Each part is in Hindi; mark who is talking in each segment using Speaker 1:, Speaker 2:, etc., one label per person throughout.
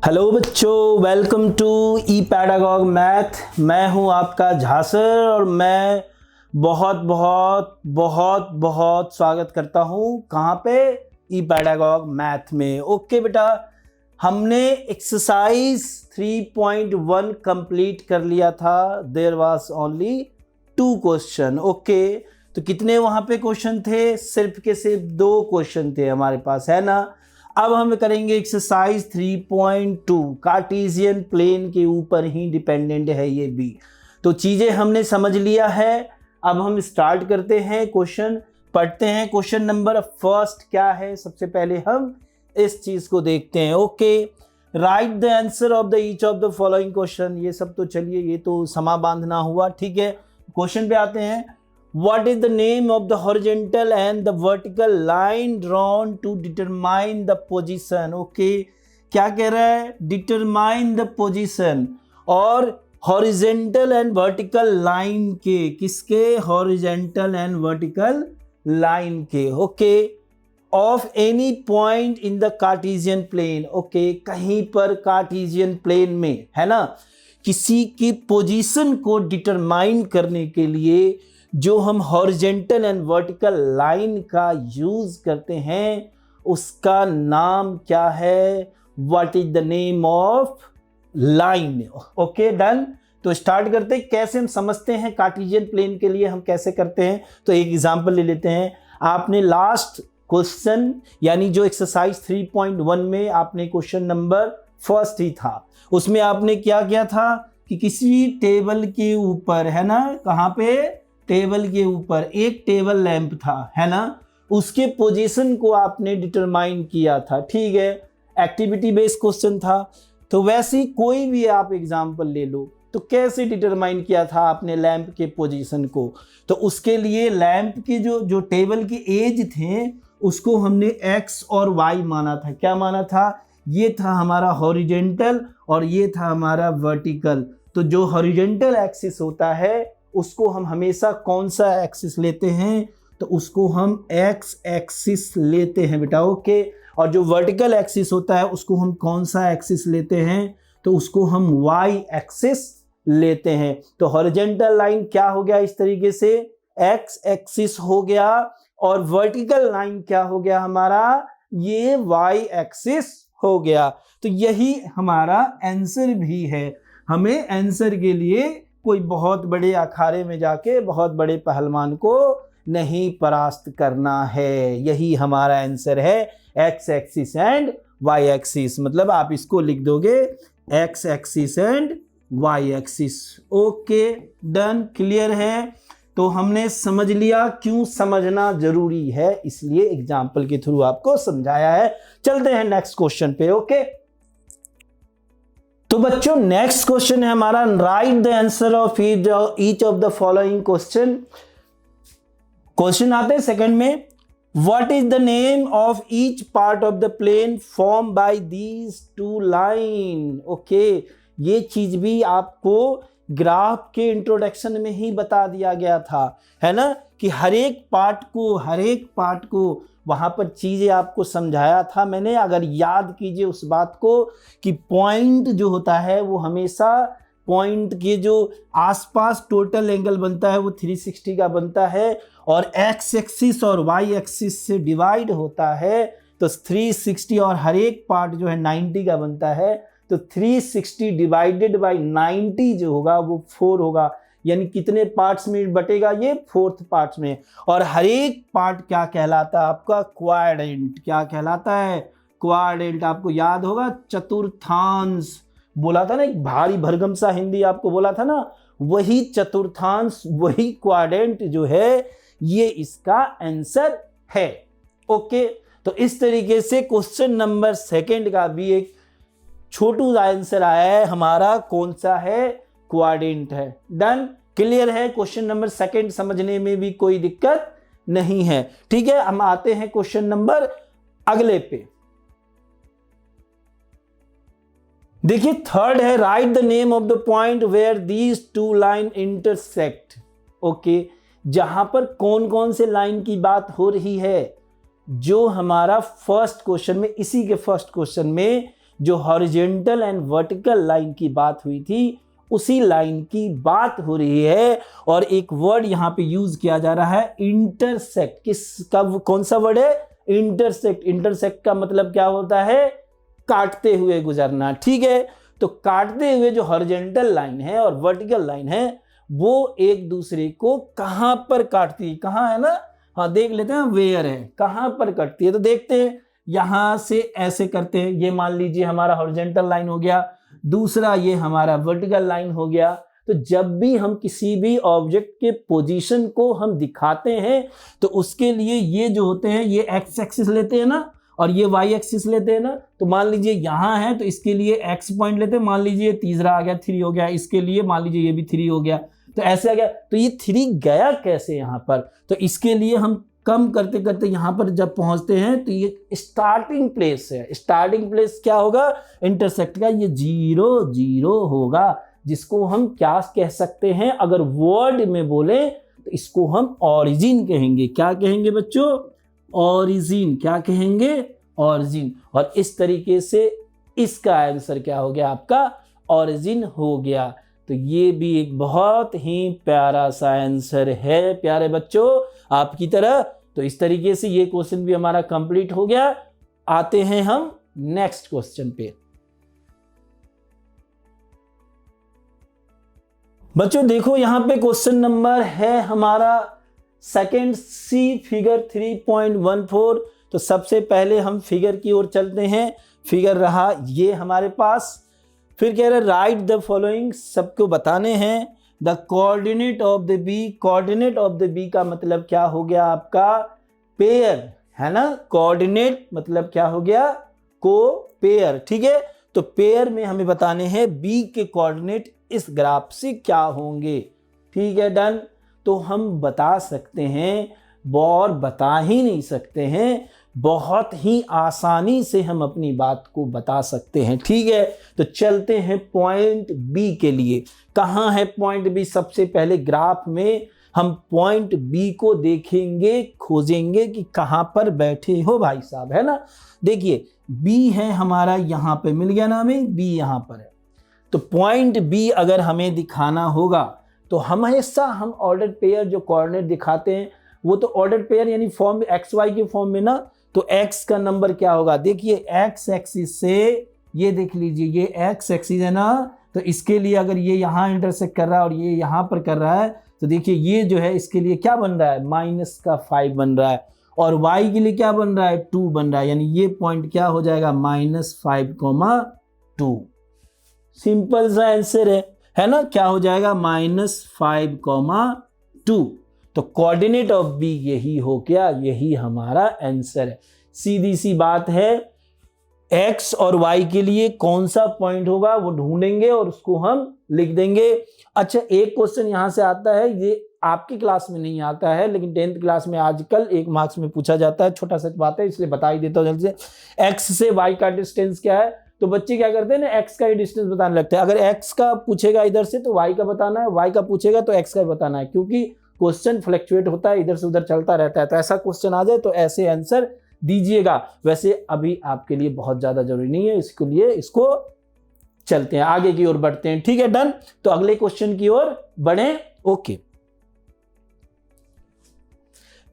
Speaker 1: हेलो बच्चों, वेलकम टू ई पैडागॉग मैथ। मैं हूं आपका झासर और मैं बहुत बहुत बहुत बहुत स्वागत करता हूं कहां पे, ई पैडागॉग मैथ में। ओके बेटा, हमने एक्सरसाइज 3.1 कंप्लीट कर लिया था। There was only 2 question. Okay, तो कितने वहां पे क्वेश्चन थे? सिर्फ के सिर्फ 2 क्वेश्चन थे हमारे पास, है ना। अब हम करेंगे एक्सरसाइज 3.2। कार्टेशियन प्लेन के ऊपर ही डिपेंडेंट है ये भी। तो चीजें हमने समझ लिया है। अब हम स्टार्ट करते हैं, क्वेश्चन पढ़ते हैं। क्वेश्चन नंबर फर्स्ट क्या है, सबसे पहले हम इस चीज को देखते हैं। Okay, right the answer of the each of the following question. ये सब तो चलिए, ये तो समा बांधना हुआ, ठीक है। क्वेश्चन पे आते हैं। What is the name of the horizontal and the vertical line drawn to determine the position? Okay, क्या कह रहा है? Determine the position। और horizontal and vertical line के, किसके? horizontal and vertical line के। Okay, of any point in the Cartesian plane। Okay, कहीं पर Cartesian plane में, है ना, किसी की पोजीशन को डिटरमाइन करने के लिए जो हम हॉरिजेंटल एंड वर्टिकल लाइन का यूज करते हैं उसका नाम क्या है? What is the name of line? Okay, done. तो स्टार्ट करते हैं, कैसे हम समझते हैं कार्टेशियन प्लेन के लिए हम कैसे करते हैं। तो एक एग्जांपल ले लेते हैं। आपने लास्ट क्वेश्चन यानी जो एक्सरसाइज 3.1 में आपने क्वेश्चन नंबर फर्स्ट ही था, उसमें आपने क्या किया था कि किसी टेबल के ऊपर, है ना, कहाँ पे? टेबल के ऊपर एक टेबल लैंप था, है ना, उसके पोजीशन को आपने डिटरमाइन किया था, ठीक है। एक्टिविटी बेस्ड क्वेश्चन था। तो वैसे ही कोई भी आप एग्जांपल ले लो, तो कैसे डिटरमाइन किया था आपने लैंप के पोजीशन को? तो उसके लिए लैंप की जो टेबल की एज थे उसको हमने एक्स और वाई माना था। क्या माना था? ये था हमारा हॉरिजेंटल और ये था हमारा वर्टिकल। तो जो हॉरिजेंटल एक्सिस होता है उसको हम हमेशा कौन सा एक्सिस लेते हैं? तो उसको हम एक्स एक्सिस लेते हैं बेटा। ओके, और जो वर्टिकल एक्सिस होता है उसको हम कौन सा एक्सिस लेते हैं? तो उसको हम वाई एक्सिस लेते हैं। तो हॉरिजेंटल लाइन क्या हो गया? इस तरीके से एक्स एक्सिस हो गया, और वर्टिकल लाइन क्या हो गया हमारा? ये वाई एक्सिस हो गया। तो यही हमारा आंसर भी है। हमें आंसर के लिए कोई बहुत बड़े अखाड़े में जाके बहुत बड़े पहलवान को नहीं परास्त करना है। यही हमारा आंसर है, X axis and Y axis. मतलब आप इसको लिख दोगे X axis and Y axis. Okay, done, clear है। तो हमने समझ लिया क्यों समझना जरूरी है, इसलिए एग्जाम्पल के थ्रू आपको समझाया है। चलते हैं नेक्स्ट क्वेश्चन पे। ओके, तो बच्चों नेक्स्ट क्वेश्चन है हमारा, write the answer of each of the following question. Question आते हैं सेकंड में। What is the name of each part of the plane form by these 2 line? Okay, ये चीज भी आपको ग्राफ के इंट्रोडक्शन में ही बता दिया गया था, है ना, कि हर एक पार्ट को वहां पर चीजें आपको समझाया था मैंने। अगर याद कीजिए उस बात को कि पॉइंट जो होता है वो हमेशा पॉइंट के जो आसपास टोटल एंगल बनता है वो 360 का बनता है, और एक्स एक्सिस और वाई एक्सिस से डिवाइड होता है तो 360, और हर एक पार्ट जो है 90 का बनता है। तो 360 डिवाइडेड बाई 90 जो होगा वो 4 होगा, यानी कितने पार्ट्स में बटेगा? ये 4th पार्ट्स में। और हर एक पार्ट क्या कहलाता है आपका? क्वाड्रेंट। क्या कहलाता है? क्वाड्रेंट। आपको याद होगा चतुर्थांश बोला था ना, एक भारी भरगम सा हिंदी आपको बोला था ना, वही चतुर्थांश, वही क्वाड्रेंट जो है ये इसका आंसर है। ओके, तो इस तरीके से क्वेश्चन नंबर सेकंड का भी एक छोटू आंसर आया है हमारा, कौन सा है? क्वाड्रेंट है। डन, क्लियर है। क्वेश्चन नंबर सेकंड समझने में भी कोई दिक्कत नहीं है, ठीक है। हम आते हैं क्वेश्चन नंबर अगले पे। देखिए थर्ड है, write the name of the point where these 2 line intersect. Okay, जहां पर कौन कौन से लाइन की बात हो रही है? जो हमारा फर्स्ट क्वेश्चन में, इसी के फर्स्ट क्वेश्चन में जो हॉरिजॉन्टल एंड वर्टिकल लाइन की बात हुई थी उसी लाइन की बात हो रही है। और एक वर्ड यहाँ पे यूज किया जा रहा है इंटरसेक्ट। किसका, कौन सा वर्ड है? इंटरसेक्ट। इंटरसेक्ट का मतलब क्या होता है? काटते हुए गुजरना। ठीक है, तो काटते हुए जो हॉरिजॉन्टल लाइन है और वर्टिकल लाइन है वो एक दूसरे को कहां पर काटती है? कहां है ना, हाँ देख लेते हैं, वेयर है, कहां पर कटती है। तो देखते हैं, यहां से ऐसे करते हैं, ये मान लीजिए हमारा हॉरिजॉन्टल लाइन हो गया, दूसरा ये हमारा वर्टिकल लाइन हो गया। तो जब भी हम किसी भी ऑब्जेक्ट के पोजीशन को हम दिखाते हैं तो उसके लिए ये जो होते हैं ये एक्स एक्सिस लेते हैं ना, और ये वाई एक्सिस लेते हैं ना। तो मान लीजिए यहां है तो इसके लिए एक्स पॉइंट लेते हैं, मान लीजिए तीसरा आ गया, 3 हो गया, इसके लिए मान लीजिए ये भी 3 हो गया, तो ऐसे आ गया। तो ये 3 गया कैसे यहां पर? तो इसके लिए हम कम करते करते यहां पर जब पहुंचते हैं तो ये स्टार्टिंग प्लेस है। स्टार्टिंग प्लेस क्या होगा इंटरसेक्ट का? ये 0 0 होगा, जिसको हम क्या कह सकते हैं? अगर वर्ड में बोले तो इसको हम ऑरिजिन कहेंगे। क्या कहेंगे बच्चों? ऑरिजिन। क्या कहेंगे? ऑरिजिन। और इस तरीके से इसका आंसर क्या हो गया? आपका ऑरिजिन हो गया। तो ये भी एक बहुत ही प्यारा सा आंसर है प्यारे बच्चों आपकी तरह। तो इस तरीके से ये क्वेश्चन भी हमारा कंप्लीट हो गया। आते हैं हम नेक्स्ट क्वेश्चन पे। बच्चों देखो यहां पे क्वेश्चन नंबर है हमारा सेकंड सी, फिगर 3.14। तो सबसे पहले हम फिगर की ओर चलते हैं। फिगर रहा ये हमारे पास। फिर कह रहे राइट द फॉलोइंग, सबको बताने हैं। The coordinate of the B. Coordinate of the B का मतलब क्या हो गया? आपका पेयर है ना। कोऑर्डिनेट मतलब क्या हो गया? को पेयर। ठीक है, तो पेयर में हमें बताने हैं बी के कोऑर्डिनेट इस ग्राफ से क्या होंगे। ठीक है, डन। तो हम बता सकते हैं, और बता ही नहीं सकते हैं, बहुत ही आसानी से हम अपनी बात को बता सकते हैं। ठीक है, तो चलते हैं पॉइंट बी के लिए। कहाँ है पॉइंट बी? सबसे पहले ग्राफ में हम पॉइंट बी को देखेंगे, खोजेंगे कि कहाँ पर बैठे हो भाई साहब, है ना। देखिए बी है हमारा, यहाँ पे मिल गया ना हमें, बी यहाँ पर है। तो पॉइंट बी अगर हमें दिखाना होगा तो हमेशा हम ऑर्डर पेयर जो कोऑर्डिनेट दिखाते हैं वो तो ऑर्डर पेयर यानी फॉर्म एक्स वाई के फॉर्म में ना। तो एक्स का नंबर क्या होगा? देखिए एक्स एक्सिस से ये देख लीजिए, ये एक्स एक्सिस है ना, तो इसके लिए अगर ये यहाँ इंटरसेक्ट कर रहा है और ये यहाँ पर कर रहा है तो देखिए ये जो है इसके लिए क्या बन रहा है? -5 बन रहा है। और y के लिए क्या बन रहा है? 2 बन रहा है। यानी ये पॉइंट क्या हो जाएगा? -5, 2। सिंपल सा आंसर है ना। क्या हो जाएगा? -5, 2। तो कोऑर्डिनेट ऑफ बी यही हो गया, यही हमारा आंसर है। सीधी सी बात है। एक्स और वाई के लिए कौन सा पॉइंट होगा वो ढूंढेंगे और उसको हम लिख देंगे। अच्छा एक क्वेश्चन यहां से आता है, ये आपकी क्लास में नहीं आता है लेकिन 10th क्लास में आजकल 1 मार्क्स में पूछा जाता है। छोटा सा बात है इसलिए बता ही देता हूं जल्दी से। एक्स से वाई का डिस्टेंस क्या है? तो बच्चे क्या करते हैं ना, एक्स का ही डिस्टेंस बताने लगते हैं। अगर एक्स का पूछेगा इधर से तो वाई का बताना है, वाई का पूछेगा तो एक्स का ही बताना है, क्योंकि क्वेश्चन फ्लक्चुएट होता है, इधर से उधर चलता रहता है। तो ऐसा क्वेश्चन आ जाए तो ऐसे आंसर दीजिएगा। वैसे अभी आपके लिए बहुत ज्यादा जरूरी नहीं है, इसके लिए इसको चलते हैं आगे की ओर बढ़ते हैं। ठीक है, डन। तो अगले क्वेश्चन की ओर बढ़े। ओके,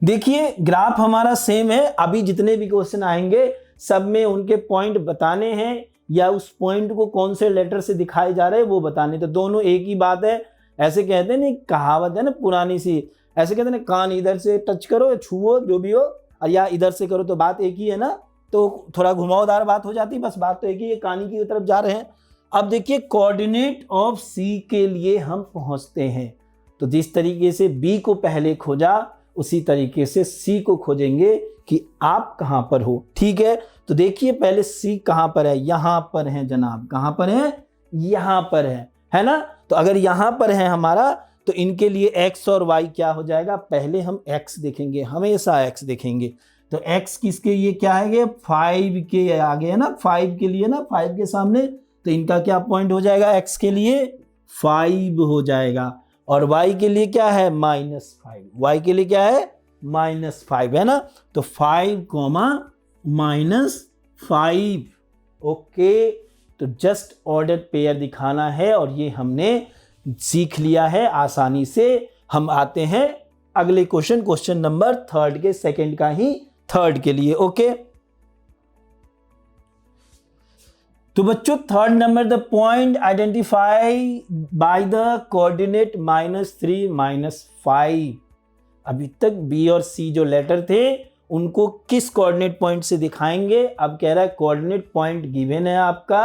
Speaker 1: देखिए ग्राफ हमारा सेम है। अभी जितने भी क्वेश्चन आएंगे सब में उनके पॉइंट बताने हैं या उस पॉइंट को कौन से लेटर से दिखाए जा रहे हैं वो बताने। तो दोनों एक ही बात है। ऐसे कहते हैं ना, कहावत है ना पुरानी सी, ऐसे कहते हैं ना, कान इधर से टच करो, छुओ जो भी हो, और या इधर से करो, तो बात एक ही है ना। तो थोड़ा घुमावदार बात हो जाती है, बस बात तो एक ही है, कहानी की तरफ जा रहे हैं। अब देखिए कोऑर्डिनेट ऑफ सी के लिए हम पहुंचते हैं। तो जिस तरीके से बी को पहले खोजा उसी तरीके से सी को खोजेंगे कि आप कहां पर हो। ठीक है, तो देखिए पहले सी कहां पर है? यहां पर है जनाब। कहां पर है? यहां पर है ना। तो अगर यहां पर है हमारा तो इनके लिए एक्स और वाई क्या हो जाएगा? पहले हम एक्स देखेंगे, हमेशा एक्स देखेंगे। तो एक्स किसके ये क्या है? 5 के आगे है ना, 5 के लिए ना, 5 के सामने। तो इनका क्या पॉइंट हो जाएगा? एक्स के लिए 5 हो जाएगा। और y के लिए क्या है? -5। y के लिए क्या है? -5 है ना। तो 5, -5 ओके, तो जस्ट ऑर्डर पेयर दिखाना है और ये हमने सीख लिया है आसानी से। हम आते हैं अगले क्वेश्चन नंबर 3 के सेकंड का ही 3 के लिए। ओके, तो बच्चों 3rd number, the point identify by the coordinate -3 -5। अभी तक बी और सी जो लेटर थे उनको किस कोऑर्डिनेट पॉइंट से दिखाएंगे। अब कह रहा है कोऑर्डिनेट पॉइंट गिवन है आपका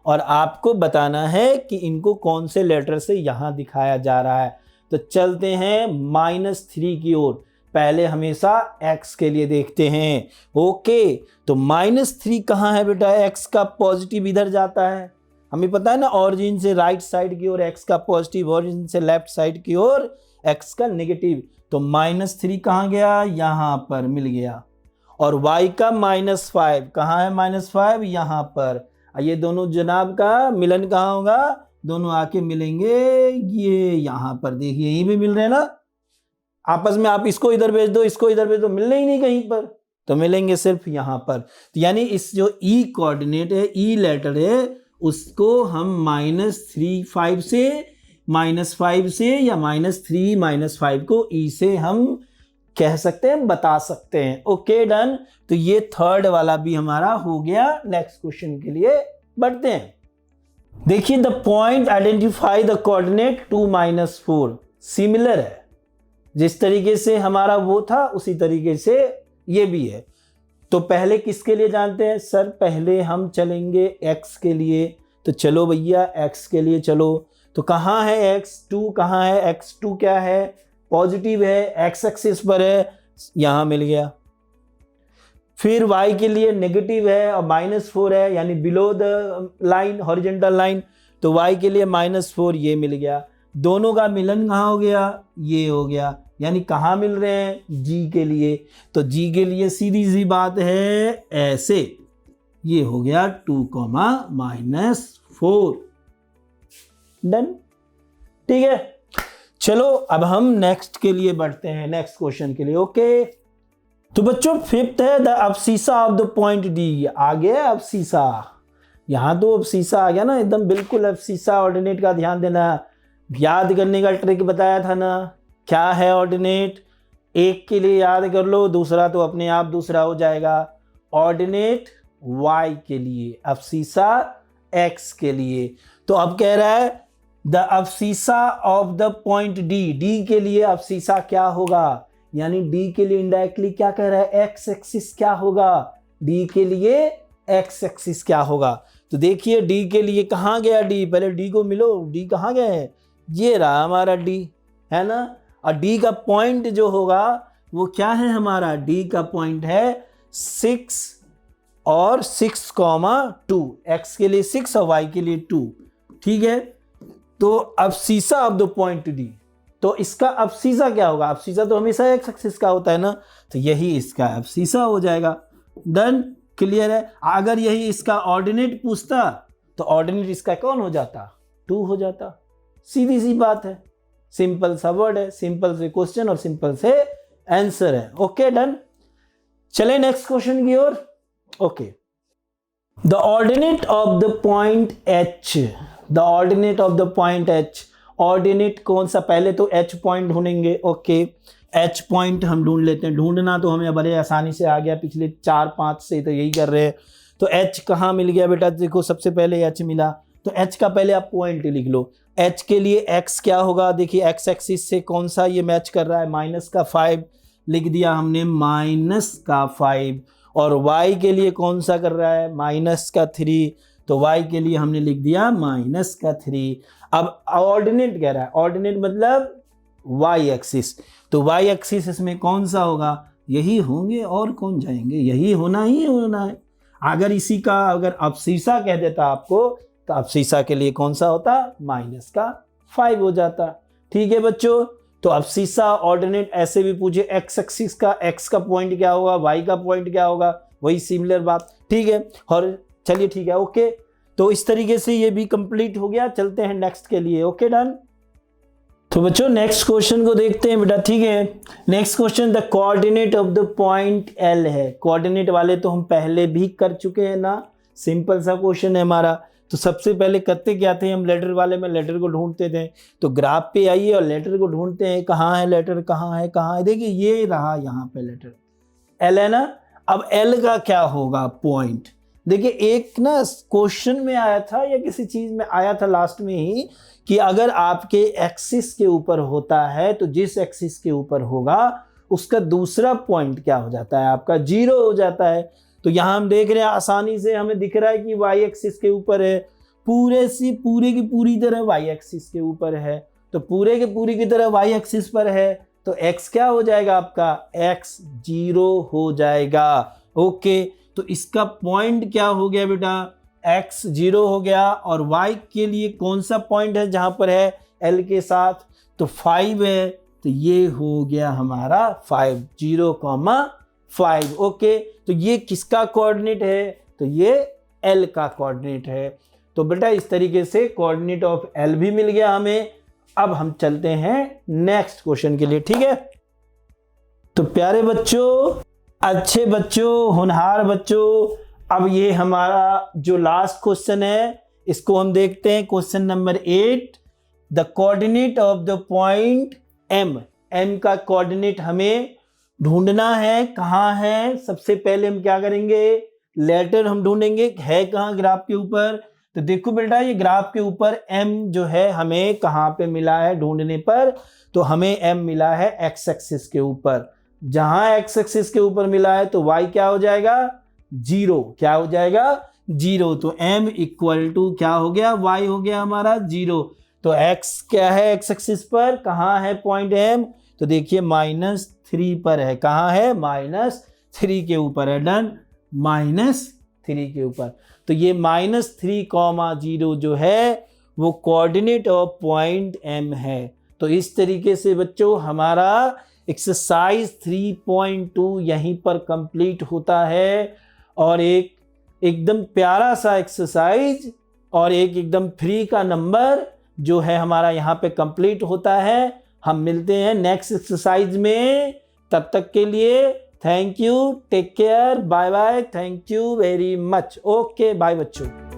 Speaker 1: और आपको बताना है कि इनको कौन से लेटर से यहां दिखाया जा रहा है। तो चलते हैं -3 की ओर। पहले हमेशा x के लिए देखते हैं। ओके, तो -3 कहाँ है बेटा? x का पॉजिटिव इधर जाता है, हमें पता है ना, ऑरिजिन से राइट साइड की ओर x का पॉजिटिव, ऑरिजिन से लेफ्ट साइड की ओर x का नेगेटिव। तो -3 कहाँ गया? यहाँ पर मिल गया। और y का -5 कहाँ है? -5 यहाँ पर। ये दोनों जनाब का मिलन कहाँ होगा? दोनों आके मिलेंगे ये यहाँ पर। देखिए यहीं पे मिल रहे हैं ना आपस में। आप इसको इधर भेज दो, इसको इधर भेज दो, मिलने ही नहीं कहीं पर, तो मिलेंगे सिर्फ यहाँ पर। तो यानी इस जो ई कोऑर्डिनेट है, ई लेटर है, उसको हम -5 से या -3 -5 को ई से हम कह सकते हैं, बता सकते हैं। Okay done. तो ये 3rd वाला भी हमारा हो गया। नेक्स्ट क्वेश्चन के लिए बढ़ते हैं। देखिए, the point identify the coordinate 2 -4 similar है। जिस तरीके से हमारा वो था उसी तरीके से ये भी है। तो पहले किसके लिए जानते हैं सर? पहले हम चलेंगे x के लिए। तो चलो भैया x के लिए चलो। तो कहाँ है x2? कहाँ है x2? क्या है? पॉजिटिव है, x एक्सिस पर है, यहाँ मिल गया। फिर y के लिए नेगेटिव है और -4 है, यानी below the line, horizontal line. तो y के लिए -4 ये मिल गया। दोनों का मिलन कहाँ हो गया? ये हो गया। यानी कहाँ मिल रहे हैं? g के लिए। तो g के लिए सीधी सी बात है ऐसे, ये हो गया 2, -4। डन, ठीक है। चलो अब हम नेक्स्ट के लिए बढ़ते हैं, नेक्स्ट क्वेश्चन के लिए। ओके, तो बच्चों 5th है the abscissa of the point D. आ गया अब्सिसा, यहाँ तो अब्सिसा आ गया ना एकदम बिल्कुल। अब्सिसा ऑर्डिनेट का ध्यान देना, याद करने का ट्रिक बताया था ना। क्या है ऑर्डिनेट? एक के लिए याद कर लो, दूसरा तो अपने आप दूसरा हो जाएगा। ऑर्डिनेट y के लिए, अब्सिसा x के लिए। तो अब कह रहा है the abscissa of the point D. D के लिए अब्सिसा क्या होगा? यानी डी के लिए इनडायरेक्टली क्या कह रहा है? x एक्सिस क्या होगा? डी के लिए x एक्सिस क्या होगा? तो देखिए डी के लिए कहाँ गया डी? पहले डी को मिलो, डी कहाँ गए हैं? ये रहा हमारा डी, है ना। और डी का पॉइंट जो होगा वो क्या है हमारा? डी का पॉइंट है 6 और 6,2। x के लिए 6 और y के लिए 2, ठीक है। तो अब्सिसा ऑफ द पॉइंट डी, तो इसका अब्सिसा क्या होगा? अब्सिसा तो हमेशा x एक्सिस का होता है ना, तो यही इसका अब्सिसा हो जाएगा। डन, क्लियर है। अगर यही इसका ऑर्डिनेट पूछता तो ऑर्डिनेट इसका कौन हो जाता? 2 हो जाता। सीधी सी बात है, सिंपल सा वर्ड है, सिंपल से क्वेश्चन और सिंपल से आंसर है। ओके डन, चले नेक्स्ट क्वेश्चन की ओर। Okay, the ordinate of the point H. The ordinate of the point H, ordinate कौन सा? पहले तो एच पॉइंट ढूंढेंगे। ओके, एच पॉइंट हम ढूंढ लेते हैं। ढूंढना तो हमें बड़े आसानी से आ गया, पिछले 4-5 से तो यही कर रहे हैं। तो एच कहाँ मिल गया बेटा? देखो सबसे पहले एच मिला, तो एच का पहले आप पॉइंट लिख लो। एच के लिए एक्स क्या होगा? देखिए एक्स एक्सिस से कौन सा ये मैच कर रहा है? -5 लिख दिया हमने, -5। और y के लिए कौन सा कर रहा है? -3, तो y के लिए हमने लिख दिया -3। अब ऑर्डिनेट कह रहा है, ऑर्डिनेट मतलब y एक्सिस, तो y एक्सिस इसमें कौन सा होगा? यही होंगे और कौन जाएंगे, यही होना ही होना है। अगर इसी का अगर अब्सिसा कह देता आपको, तो अब्सिसा के लिए कौन सा होता? -5 हो जाता। ठीक है बच्चों, तो अब्सिसा ऑर्डिनेट ऐसे भी पूछे, एक्स एक्सिस का x का पॉइंट क्या होगा, y का पॉइंट क्या होगा, वही सिमिलर बात। ठीक है, और चलिए ठीक है, ओके। तो इस तरीके से ये भी कंप्लीट हो गया। चलते हैं नेक्स्ट के लिए। Okay done. तो बच्चों नेक्स्ट क्वेश्चन को देखते हैं बेटा। ठीक है, next question, the coordinate of the point L है। कोऑर्डिनेट वाले तो हम पहले भी कर चुके हैं ना, सिंपल सा क्वेश्चन है हमारा। तो सबसे पहले करते क्या थे हम, लेटर वाले में लेटर को ढूंढते थे। तो ग्राफ पे आइए और लेटर को ढूंढते हैं, कहाँ है लेटर, कहाँ है। देखिए ये रहा यहाँ पे लेटर एल है ना। अब एल का क्या होगा पॉइंट, देखिए एक ना क्वेश्चन में आया था या किसी चीज में आया था लास्ट में ही कि अगर आपके एक्सिस के ऊपर होता है तो जिस एक्सिस के ऊपर होगा उसका दूसरा पॉइंट क्या हो जाता है, आपका 0 हो जाता है। तो यहाँ हम देख रहे हैं आसानी से हमें दिख रहा है कि वाई एक्सिस के ऊपर है, पूरे की पूरी तरह वाई एक्सिस के ऊपर है। तो पूरे के पूरी की तरह वाई एक्सिस पर है तो x क्या हो जाएगा आपका, x 0 हो जाएगा। ओके, तो इसका पॉइंट क्या हो गया बेटा, x 0 हो गया। और y के लिए कौन सा पॉइंट है जहां पर है l के साथ, तो 5 है। तो ये हो गया हमारा 5, 0,5। ओके, तो ये किसका कोऑर्डिनेट है, तो ये l का कोऑर्डिनेट है। तो बेटा इस तरीके से कोऑर्डिनेट ऑफ l भी मिल गया हमें। अब हम चलते हैं नेक्स्ट क्वेश्चन के लिए, ठीक है। तो प्यारे बच्चों, अच्छे बच्चों, होनहार बच्चों, अब ये हमारा जो लास्ट क्वेश्चन है इसको हम देखते हैं। Question number 8, the coordinate of the point m का कोऑर्डिनेट हमें ढूंढना है। कहाँ है, सबसे पहले हम क्या करेंगे, लेटर हम ढूंढेंगे, है कहाँ ग्राफ के ऊपर। तो देखो बेटा ये ग्राफ के ऊपर m जो है हमें कहाँ पे मिला है ढूंढने पर, तो हमें m मिला है x एक्सिस के ऊपर। जहां x एक्सिस के ऊपर मिला है तो y क्या हो जाएगा, 0। क्या हो जाएगा, 0। तो m इक्वल टू क्या हो गया, y हो गया हमारा 0। तो x क्या है x एक्सिस पर, कहाँ है पॉइंट m, तो देखिए -3 पर है। कहाँ है, -3 के ऊपर है। डन, -3 के ऊपर। तो ये -3,0 जो है वो कोऑर्डिनेट ऑफ पॉइंट m है। तो इस तरीके से बच्चों हमारा एक्सरसाइज 3.2 यहीं पर कंप्लीट होता है। और एक एकदम प्यारा सा एक्सरसाइज और एक एकदम फ्री का नंबर जो है हमारा यहाँ पे कंप्लीट होता है। हम मिलते हैं नेक्स्ट एक्सरसाइज में, तब तक के लिए thank you, take care, bye bye, thank you very much. Okay bye बच्चों।